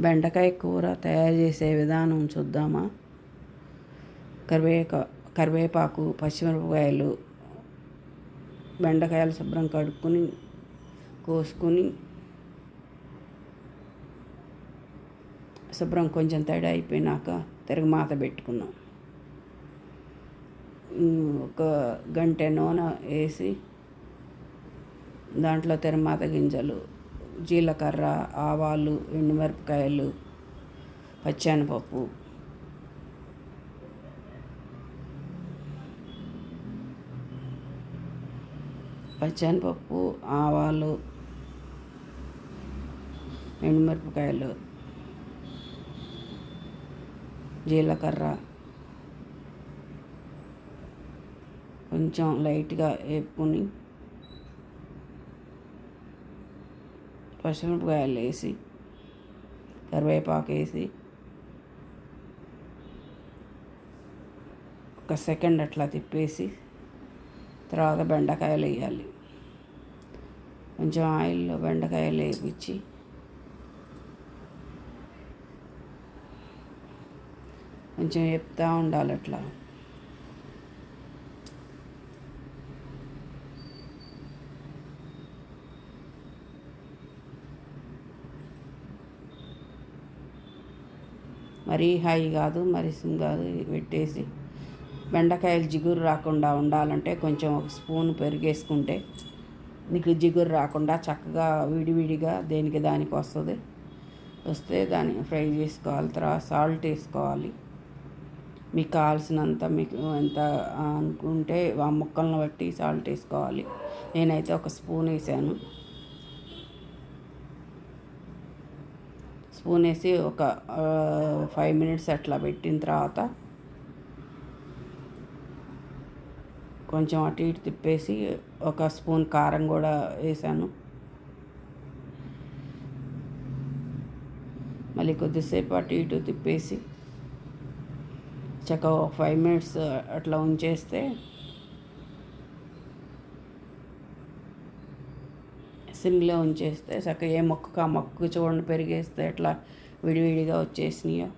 బెండకాయ కూర తయారు చేసే విధానం చూద్దామా. కరివేపాకు, పచ్చిమిరపకాయలు, బెండకాయలు శుభ్రం కడుక్కొని కోసుకొని శుభ్రం కొంచెం తడి అయిపోయినాక తిరగమాత పెట్టుకున్నాం. ఒక గంటె నూనె వేసి దాంట్లో తిరగమాత గింజలు, జీలకర్ర, ఆవాలు, ఎండుమిరపకాయలు, పచ్చెనపప్పు, ఆవాలు, ఎండుమిరపకాయలు, జీలకర్ర కొంచెం లైట్గా వేపుకొని పచ్చిమిరపకాయలు వేసి కరివేపాకు వేసి ఒక సెకండ్ అట్లా తిప్పేసి తర్వాత బెండకాయలు వేయాలి. కొంచెం ఆయిల్లో బెండకాయలు వేపించి కొంచెం వేపుతూ ఉండాలి. అట్లా మరీ హై కాదు, మరీ సిమ్ కాదు పెట్టేసి బెండకాయలు జిగురు రాకుండా ఉండాలంటే కొంచెం ఒక స్పూన్ పెరిగేసుకుంటే నీకు జిగురు రాకుండా చక్కగా విడివిడిగా దేనికి దానికి వస్తే దాన్ని ఫ్రై చేసుకోవాలి. తర్వాత సాల్ట్ వేసుకోవాలి. మీకు కావాల్సినంత, మీకు ఎంత అనుకుంటే ఆ ముక్కలను బట్టి సాల్ట్ వేసుకోవాలి. నేనైతే ఒక స్పూన్ వేసాను. స్పూన్ వేసి ఒక 5 minutes అట్లా పెట్టిన తర్వాత కొంచెం అటు ఇటు తిప్పేసి ఒక స్పూన్ కారం కూడా వేసాను. మళ్ళీ కొద్దిసేపు అటు ఇటు తిప్పేసి చక్కగా 5 minutes అట్లా ఉంచేస్తే సిమ్లో ఉంచేస్తే చక్కగా ఏ మొక్కకు ఆ మొక్కకు చూడండి పెరిగేస్తే ఎట్లా విడివిడిగా వచ్చేసినాయో.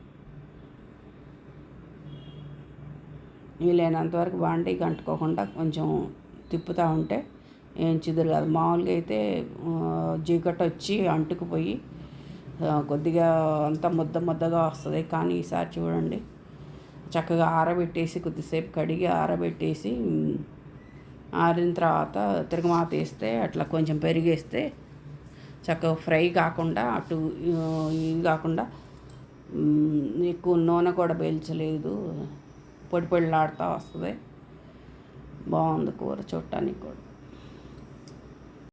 వీలైనంత వరకు బాండీకి అంటుకోకుండా కొంచెం తిప్పుతూ ఉంటే ఏం చిదురు కాదు. మామూలుగా అయితే చీకటి వచ్చి అంటుకుపోయి కొద్దిగా అంతా ముద్దగా వస్తుంది. కానీ ఈసారి చూడండి చక్కగా ఆరబెట్టేసి కొద్దిసేపు కడిగి ఆరబెట్టేసి ఆరిన తర్వాత తిరగమాత వేస్తే అట్లా కొంచెం పెరిగేస్తే చక్కగా ఫ్రై కాకుండా అటు ఇది కాకుండా ఎక్కువ నూనె కూడా పీల్చలేదు, పొడిలాడుతూ వస్తుంది. బాగుంది కూర చూడటానికి కూడా.